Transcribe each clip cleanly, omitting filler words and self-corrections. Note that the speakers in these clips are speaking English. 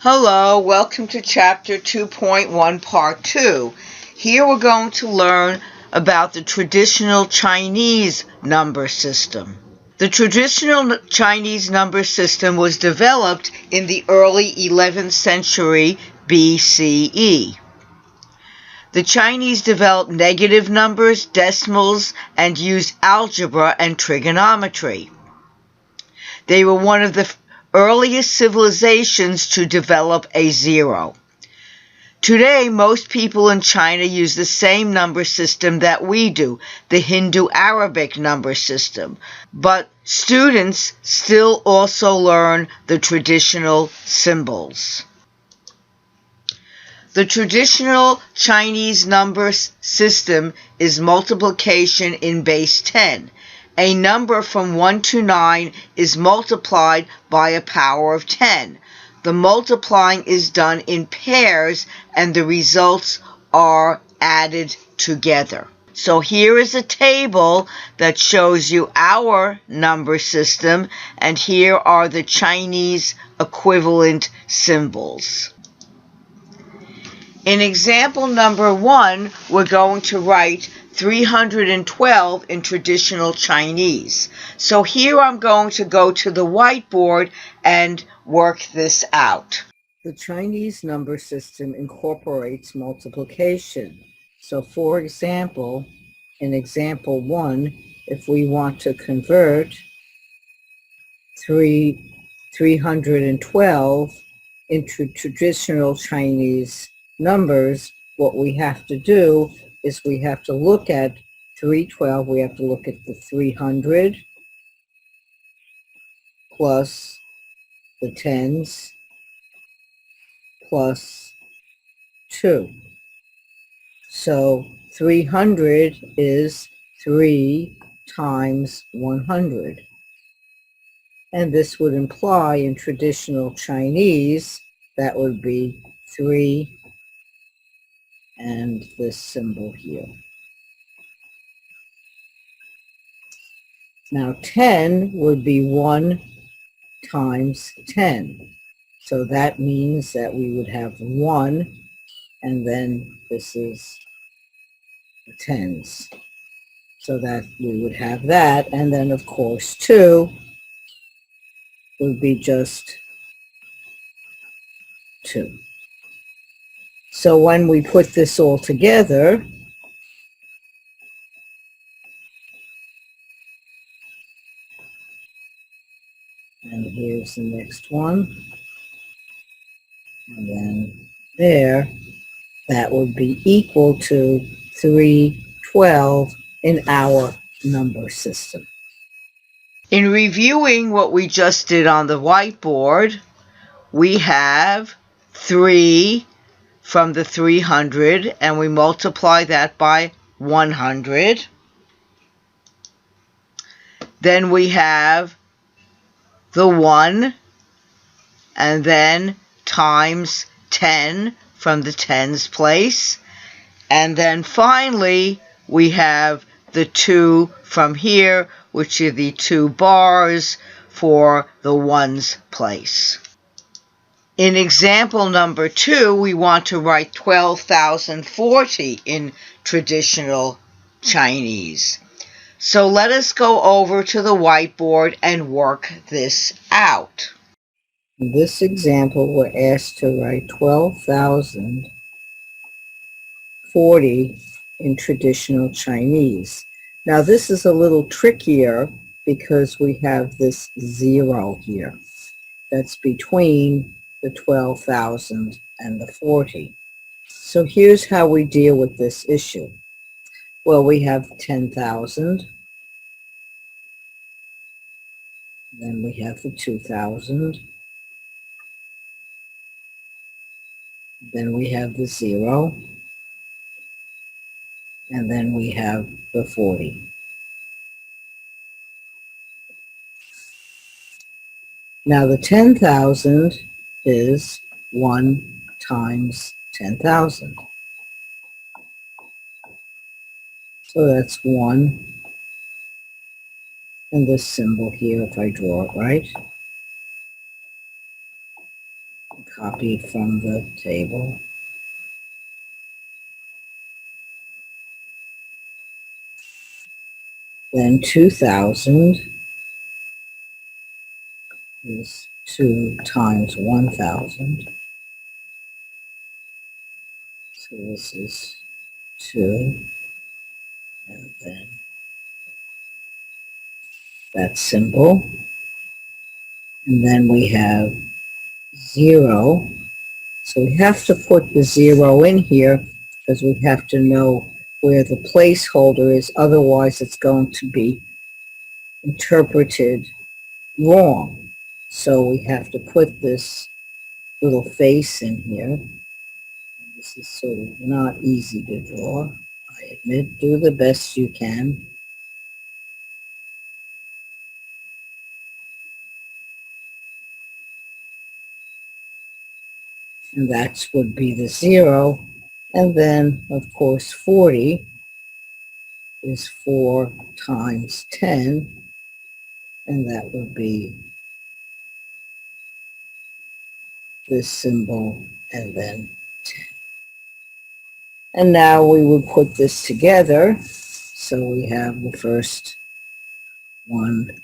Hello, welcome to Chapter 2.1, Part 2. Here we're going to learn about the traditional Chinese number system. The traditional Chinese number system was developed in the early 11th century BCE. The Chinese developed negative numbers, decimals, and used algebra and trigonometry. They were one of the earliest civilizations to develop a zero. Today, most people in China use the same number system that we do, the Hindu-Arabic number system. But students still also learn the traditional symbols. The traditional Chinese number system is multiplication in base 10. A number from 1 to 9 is multiplied by a power of 10. The multiplying is done in pairs and the results are added together. So here is a table that shows you our number system, and here are the Chinese equivalent symbols. In example number 1, we're going to write 312 in traditional Chinese. So here I'm going to go to the whiteboard and work this out. The Chinese number system incorporates multiplication. So for example, in example 1, if we want to convert 312 into traditional Chinese numbers, what we have to do is we have to look at 312, we have to look at the 300 plus the tens plus 2. So 300 is 3 times 100. And this would imply in traditional Chinese, that would be 3 and this symbol here. Now 10 would be 1 times 10. So that means that we would have 1, and then this is the tens. So that we would have that, and then of course 2 would be just 2. So when we put this all together, and here's the next one, and then there, that would be equal to 312 in our number system. In reviewing what we just did on the whiteboard, we have 3 from the 300, and we multiply that by 100. Then we have the 1, and then times 10 from the tens place. And then finally, we have the 2 from here, which are the 2 bars for the ones place. In example number 2, we want to write 12,040 in traditional Chinese. So let us go over to the whiteboard and work this out. In this example, we're asked to write 12,040 in traditional Chinese. Now this is a little trickier because we have this 0 here. That's between the 12,000 and the 40. So here's how we deal with this issue. Well, we have 10,000. Then we have the 2,000. Then we have the 0. And then we have the 40. Now the 10,000 is 1 times 10,000. So that's 1. And this symbol here, if I draw it right. copied from the table. Then 2,000 is 2 times 1,000. So this is 2, and then that symbol. And then we have 0. So we have to put the 0 in here because we have to know where the placeholder is. Otherwise, it's going to be interpreted wrong. So we have to put this little face in here. This is sort of not easy to draw. I admit, do the best you can. And that would be the 0. And then, of course, 40 is 4 times 10. And that would be this symbol and then 10. And now we would put this together. So we have the first one.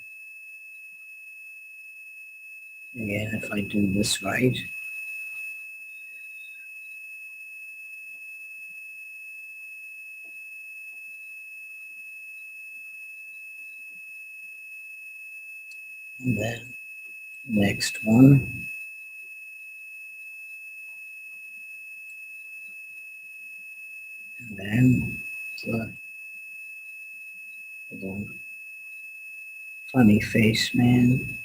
Again, if I do this right. And then next one. And then the little funny face man.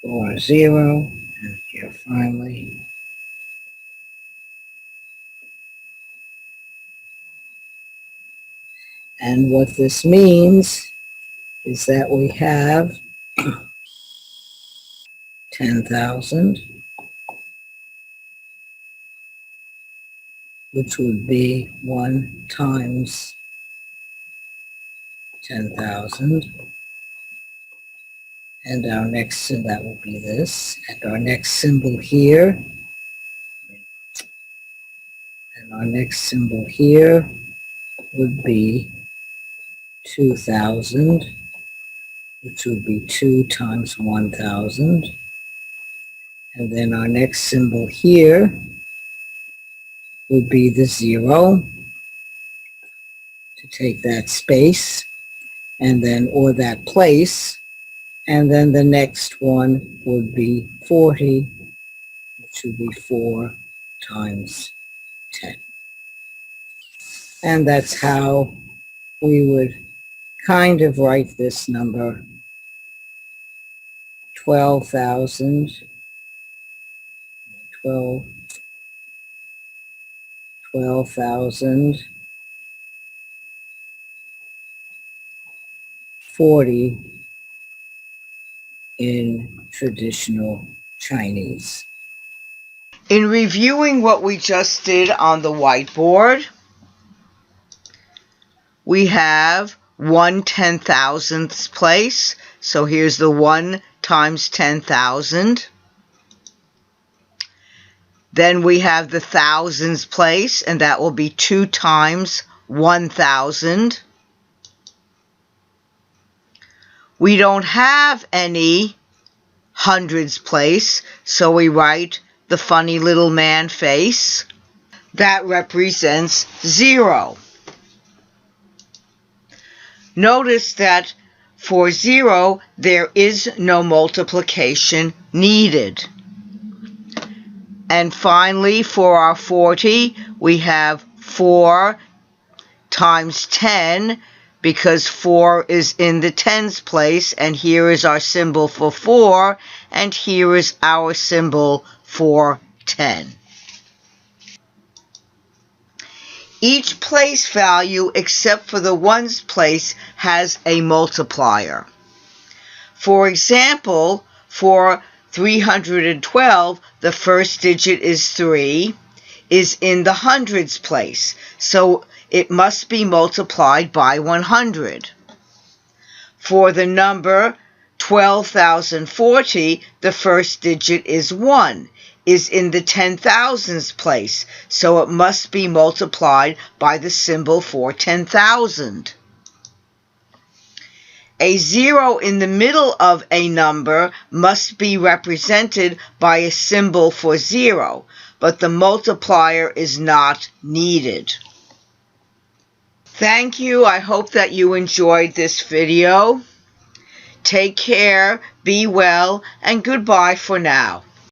Or 0. And here finally. And what this means is that we have 10,000, which would be 1 times 10,000. And our next symbol, that will be this. And our next symbol here. And our next symbol here would be 2,000, which would be 2 times 1,000. And then our next symbol here would be the 0 to take that space, and then, or that place. And then the next one would be 40, which would be 4 times 10. And that's how we would kind of write this number, 12,000, 12,040 in traditional Chinese. In reviewing what we just did on the whiteboard, we have 1 10,000th place. So here's the 1 times 10,000. Then we have the thousands place, and that will be 2 times 1,000. We don't have any hundreds place, so we write the funny little man face. That represents 0. Notice that for 0, there is no multiplication needed. And finally, for our 40, we have 4 times 10, because 4 is in the tens place, and here is our symbol for 4, and here is our symbol for 10. Each place value, except for the ones place, has a multiplier. For example, for 312, the first digit is 3, is in the hundreds place. So it must be multiplied by 100. For the number 12,040, the first digit is 1, is in the 10,000s place, so it must be multiplied by the symbol for 10,000. A 0 in the middle of a number must be represented by a symbol for 0, but the multiplier is not needed. Thank you. I hope that you enjoyed this video. Take care, be well, and goodbye for now.